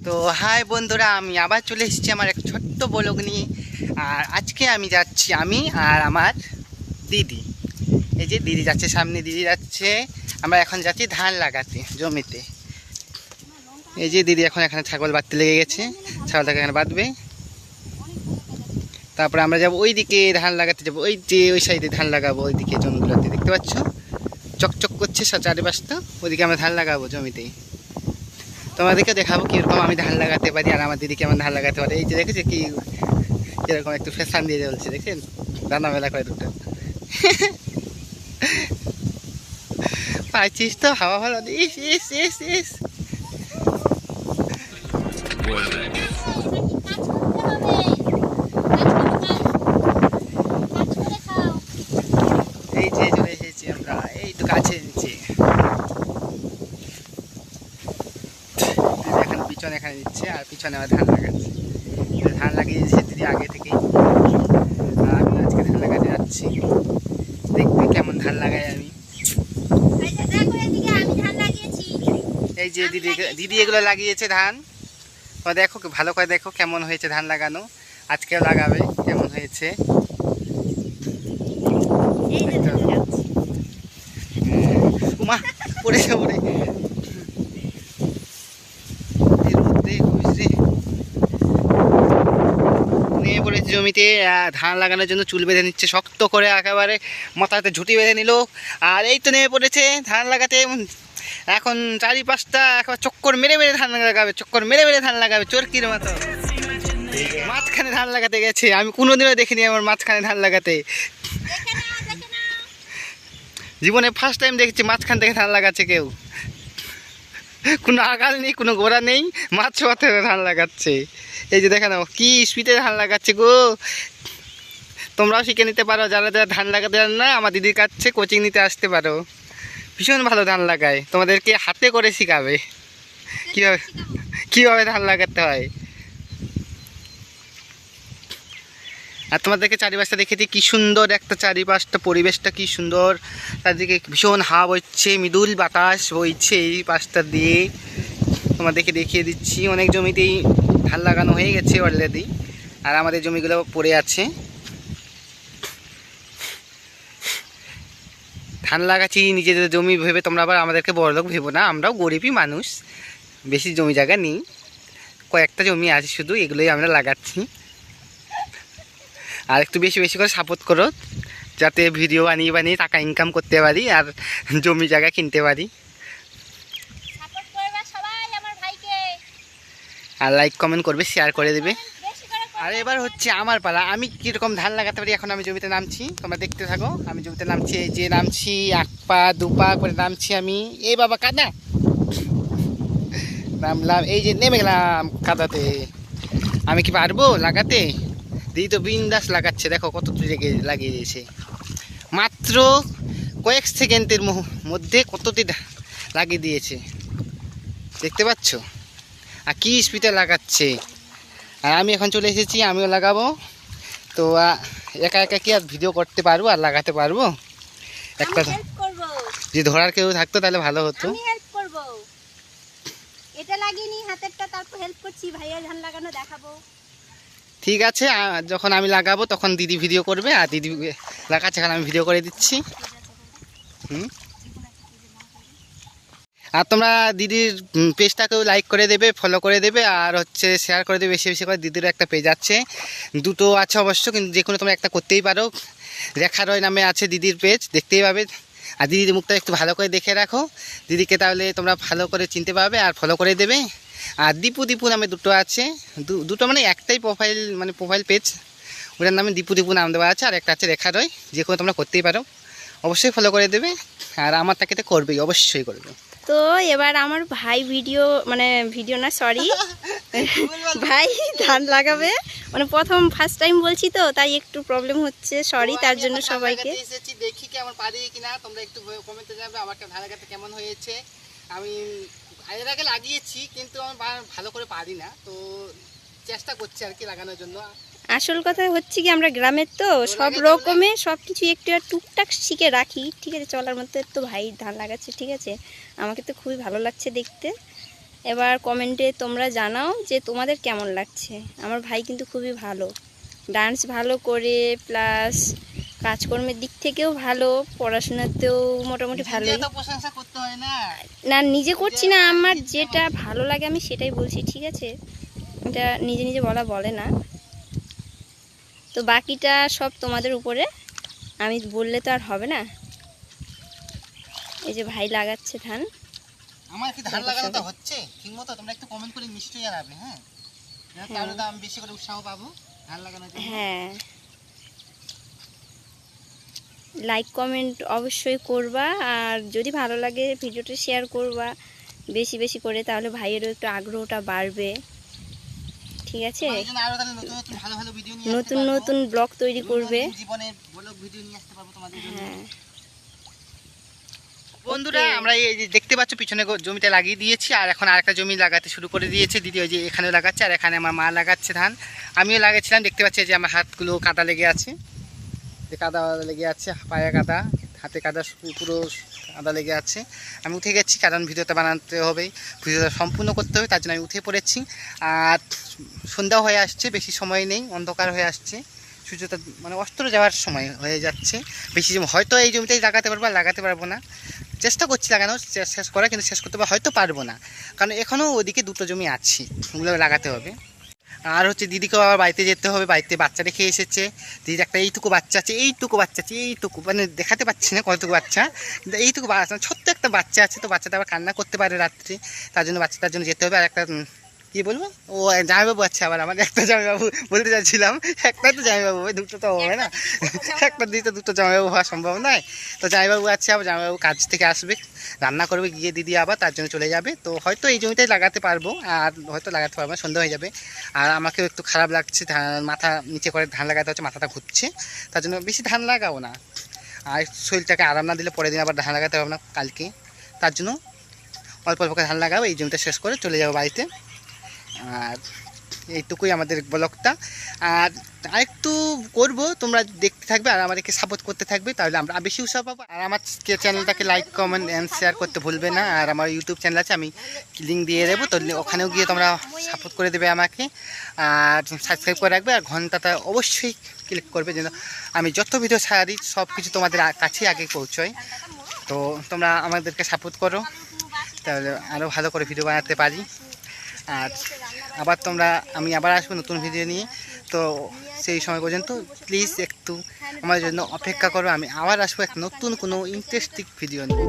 তো হাই বন্ধুরা, আমি আবার চলে এসেছি আমার এক ছোট্ট ব্লগ নিয়ে। আর আজকে আমি যাচ্ছি, আমি আর আমার দিদি। এই যে দিদি যাচ্ছে, সামনে দিদি যাচ্ছে। আমরা এখন যাচ্ছি ধান লাগাতে জমিতে। এই যে দিদি এখন এখানে ছাগল বাঁধতে লেগে গেছে, ছাগলটাকে এখানে বাঁধবে। তারপরে আমরা যাবো ওই দিকে ধান লাগাতে যাবো, ওই যে ওই সাইডে ধান লাগাবো, ওই দিকে জমিগুলোতে দেখতে পাচ্ছ চকচক করছে চারিপাশটা, ওইদিকে আমরা ধান লাগাবো জমিতেই। তোমাদেরকে দেখাবো কীরকম আমি ধান লাগাতে পারি আর আমার দিদি কেমন ধান লাগাতে পারে। এই যে দেখেছে কি এরকম একটু ফ্যাশন দিয়ে চলছে, দেখছেন রান্না মেলা করে দুটো। পাইছিস তো, হাওয়া ভালো। ইস ইস ইস ইস এই যে চলে এসেছি আমরা, এই তো কাছে নিচে। এখন পিছনে এখানে দিচ্ছে আর পিছনে আবার ধান লাগাচ্ছে। ধান লাগিয়ে দিয়েছে দিদি আগে থেকেই, আমি আজকে ধান লাগাতে যাচ্ছি। দেখবে কেমন ধান লাগাই আমি। এই যে দিদি দিদি এগুলো লাগিয়েছে ধান, তো দেখো ভালো করে দেখো কেমন হয়েছে ধান লাগানো। আজকেও লাগাবে, কেমন হয়েছে। মা পড়ে পড়ে নিয়ে পড়েছে জমিতে। ধান লাগানোর জন্য চুল বেঁধে নিচ্ছে শক্ত করে, একেবারে মাথাতে ঝুঁটি বেঁধে নিল। আর এই তো নেমে পড়েছে ধান লাগাতে। এখন চারিপাশটা একেবারে চক্কর মেরে মেরে ধান লাগাবে, চক্কর মেরে মেরে ধান লাগাবে চরকির মতো। মাঝখানে ধান লাগাতে গেছে, আমি কোনোদিনও দেখিনি আমার মাঝখানে ধান লাগাতে। জীবনে ফার্স্ট টাইম দেখছি মাঝখান থেকে ধান লাগাচ্ছে কেউ। কোনো আগাল নেই, কোনো গোড়া নেই, মাছ পথে ধান লাগাচ্ছে। এই যে দেখে নাও কি স্পিডে ধান লাগাচ্ছে গো। তোমরাও শিখে নিতে পারো, যারা যারা ধান লাগাতে জানো না, আমার দিদির কাছে কোচিং নিতে আসতে পারো। ভীষণ ভালো ধান লাগায়, তোমাদেরকে হাতে করে শেখাবে কীভাবে কীভাবে ধান লাগাতে হয়। আর তোমাদেরকে চারিপাশটা দেখেছি কি সুন্দর একটা, চারিপাশটা পরিবেশটা কি সুন্দর। চারদিকে ভীষণ হাওয়া বইছে, মৃদুল বাতাস বইছে এই পাশটা দিয়ে। তোমাদেরকে দেখিয়ে দিচ্ছি, অনেক জমিতেই ধান লাগানো হয়ে গেছে অলরেডি, আর আমাদের জমিগুলো পড়ে আছে। ধান লাগাচ্ছি নিজেদের জমি ভেবে, তোমরা আবার আমাদেরকে বড়লোক ভেবো না, আমরাও গরিবই মানুষ, বেশি জমি জায়গা নেই, কয়েকটা জমি আছে শুধু, এগুলোই আমরা লাগাচ্ছি। আর একটু বেশি বেশি করে সাপোর্ট করো, যাতে ভিডিও বানিয়ে বানিয়ে টাকা ইনকাম করতে পারি আর জমি জায়গা কিনতে পারি। আর লাইক কমেন্ট করবে, শেয়ার করে দেবে। আর এবার হচ্ছে আমার পালা, আমি কীরকম ধান লাগাতে পারি। এখন আমি জমিতে নামছি, তোমরা দেখতে থাকো। আমি জমিতে নামছি, এই যে নামছি, এক পা দু পা করে নামছি আমি। এই বাবা কাদা, নামলাম, এই যে নেমে গেলাম কাদাতে। আমি কি পারবো লাগাতে? দিদি তো বিন্দাস লাগাচ্ছে, দেখো কত দূরে লাগিয়ে দিয়েছে। মাত্র কয়েক সেকেন্ডের মধ্যে কতটি লাগিয়ে দিয়েছে, দেখতে পাচ্ছ? আর কি স্পিডে লাগাচ্ছে। আর আমি এখন চলে এসেছি, আমিও লাগাবো। তো একা একা কি আর ভিডিও করতে পারবো আর লাগাতে পারবো? একটা যদি ধরার কেউ থাকতো তাহলে ভালো হতো। এটা লাগিয়ে নি হাতেরটা, তারপর হেল্প করছি, ভাইয়া ধান লাগানো দেখাবো। ঠিক আছে, যখন আমি লাগাবো তখন দিদি ভিডিও করবে, আর দিদি লাগাচ্ছে এখন আমি ভিডিও করে দিচ্ছি। আর তোমরা দিদির পেজটাকেও লাইক করে দেবে, ফলো করে দেবে, আর হচ্ছে শেয়ার করে দেবে বেশি বেশি করে। দিদির একটা পেজ আছে, দুটো আছে অবশ্য, কিন্তু যে কোনো তোমরা একটা করতেই পারো। রেখা রয় নামে আছে দিদির পেজ, দেখতেই পাবে। আর দিদির মুখটা একটু ভালো করে দেখে রাখো দিদিকে, তাহলে তোমরা ভালো করে চিনতে পারবে আর ফলো করে দেবে। আর দীপু দীপু নামে দুটো আছে, দুটো মানে একটাই প্রোফাইল, মানে প্রোফাইল পেজ, ওটার নামে দীপু দীপু নাম দেওয়া আছে। আর একটা আছে রেখা রয়, যে কোনো তোমরা করতেই পারো, অবশ্যই ফলো করে দেবে। আর আমার তাকে তো করবেই, অবশ্যই করবে। তো এবার আমার ভাই ভিডিও না সরি ভাই ধান লাগাবে, মানে ফার্স্ট টাইম বলছি তো, তাই একটু প্রবলেম হচ্ছে, সরি তার জন্য সবাইকে। দেখি কেমন পারি কিনা, তোমরা একটু কমেন্টে জানাবে আমাকে ধান লাগাতে কেমন হয়েছে। আমি এর আগে লাগিয়েছি, কিন্তু আমার ভালো করে পারি না, তো চেষ্টা করছি আর কি লাগানোর জন্য। আসল কথা হচ্ছে কি, আমরা গ্রামের তো সব রকমের সব কিছু একটু টুকটাক শিখে রাখি, ঠিক আছে, চলার মধ্যে। তো ভাই ধান লাগাচ্ছে, ঠিক আছে, আমাকে তো খুবই ভালো লাগছে দেখতে। এবার কমেন্টে তোমরা জানাও যে তোমাদের কেমন লাগছে। আমার ভাই কিন্তু খুবই ভালো, ডান্স ভালো করে, প্লাস কাজকর্মের দিক থেকেও ভালো, পড়াশোনাতেও মোটামুটি ভালোই। নিজে তো প্রশংসা করতে হয় না। না নিজে করছি না, আমার যেটা ভালো লাগে আমি সেটাই বলছি, ঠিক আছে? এটা নিজে নিজে বলে না। তো বাকিটা সব তোমাদের উপরে, আমি বললে তো আর হবে না। এই যে ভাই লাগাচ্ছে ধান। আমার কি ধান লাগানোটা হচ্ছে ঠিকমতো? তোমরা একটু কমেন্ট করে নিশ্চয়ই জানাবে, হ্যাঁ? তাহলে তো আমি বেশি করে উৎসাহ পাবো ধান লাগানোর জন্য। হ্যাঁ, লাইক কমেন্ট অবশ্যই করবা, আর যদি ভালো লাগে ভিডিওটা শেয়ার করবা বেশি বেশি করে, তাহলে ভাইয়েরও একটু আগ্রহটা বাড়বে, ঠিক আছে? তোমাদের জন্য আরো তাহলে নতুন নতুন ভালো ভালো ভিডিও নিয়ে আসতে নতুন পারবো। নতুন ব্লগ তৈরি করবে। জীবনের ব্লগ ভিডিও নিয়ে আসতে পারবো তোমাদের জন্য। হ্যাঁ বন্ধুরা, আমরা এই যে দেখতে পাচ্ছ পিছনে জমিটা লাগিয়ে দিয়েছি, আর এখন আরেকটা জমি লাগাতে শুরু করে দিয়েছে দিদি। ওই যে এখানে লাগাচ্ছে, আর এখানে আমার মা লাগাচ্ছে ধান। আমিও লাগাচ্ছিলাম, দেখতে পাচ্ছি যে আমার হাতগুলো কাদা লেগে আছে, যে কাদা লেগে আছে, পায়ে কাদা, হাতে কাদা, পুরো কাদা লেগে আছে। আমি উঠে গেছি, কারণ ভিডিওটা বানাতে হবে, ভিডিওটা সম্পূর্ণ করতে হবে, তার জন্য আমি উঠে পড়েছি। আর সন্ধ্যা হয়ে আসছে, বেশি সময় নেই, অন্ধকার হয়ে আসছে, সূর্যটা মানে অস্ত যাওয়ার সময় হয়ে যাচ্ছে। বেশি হয়তো এই জমিটাই লাগাতে পারবো, আর লাগাতে পারবো না। চেষ্টা করছি লাগানোর, শেষ করা, কিন্তু শেষ করতে হয়তো পারবো না, কারণ এখনও ওদিকে দুটো জমি আছে, ওগুলো লাগাতে হবে। আর হচ্ছে দিদিকেও আবার বাড়িতে যেতে হবে, বাড়িতে বাচ্চা রেখে এসেছে। দিদির একটা এইটুকু বাচ্চা আছে, এইটুকু মানে দেখাতে পাচ্ছি না কতটুকু বাচ্চা, কিন্তু এইটুকু বাচ্চা, ছোট্ট একটা বাচ্চা আছে। তো বাচ্চাটা আবার কান্না করতে পারে রাত্রে, তার জন্য বাচ্চাটার জন্য যেতে হবে। আর একটা কী বলবো, ও জামাইবাবু আছে আবার, আমার একটা জামাইবাবু বলতে চাচ্ছিলাম, একটা তো জামাইবাবু, দুটো তো হবে না, একটা দিতে দুটো জামাইবাবু হওয়া সম্ভব নয়। তো জামাইবাবু আছে, আবার জামাইবাবু কাজ থেকে আসবে, রান্না করবে, গিয়ে দিদি আবার তার জন্য চলে যাবে। তো হয়তো এই জমিটাই লাগাতে পারবো, আর হয়তো লাগাতে পারবো না, সন্ধ্যা হয়ে যাবে। আর আমাকেও একটু খারাপ লাগছে, মাথা নিচে করে ধান লাগাতে হচ্ছে, মাথাটা ঘুরছে, তার জন্য বেশি ধান লাগাবো না। আর শরীরটাকে আরাম না দিলে পরের দিন আবার ধান লাগাতে পারবো না কালকে, তার জন্য অল্প অল্প করে ধান লাগাবো, এই জমিটা শেষ করে চলে যাবো বাড়িতে। আর এইটুকুই আমাদের ব্লগটা। আর আরেকটু করবো, তোমরা দেখতে থাকবে আর আমাদেরকে সাপোর্ট করতে থাকবে, তাহলে আমরা বেশি উৎসাহ পাবো। আর আমার চ্যানেলটাকে লাইক কমেন্ট অ্যান্ড শেয়ার করতে ভুলবে না। আর আমার ইউটিউব চ্যানেল আছে, আমি লিঙ্ক দিয়ে দেবো, তো ওখানেও গিয়ে তোমরা সাপোর্ট করে দেবে আমাকে, আর সাবস্ক্রাইব করে রাখবে, আর ঘন্টাটা অবশ্যই ক্লিক করবে, যেন আমি যত ভিডিও ছাড়া দিই সব কিছু তোমাদের কাছেই আগে পৌঁছয়। তো তোমরা আমাদেরকে সাপোর্ট করো, তাহলে আরও ভালো করে ভিডিও বানাতে পারি। আর আমি আবার আসবো নতুন ভিডিও নিয়ে, তো সেই সময় পর্যন্ত প্লিজ একটু আমার জন্য অপেক্ষা করো, আমি আবার আসবো এক নতুন কোনো ইন্টারেস্টিং ভিডিও নিয়ে।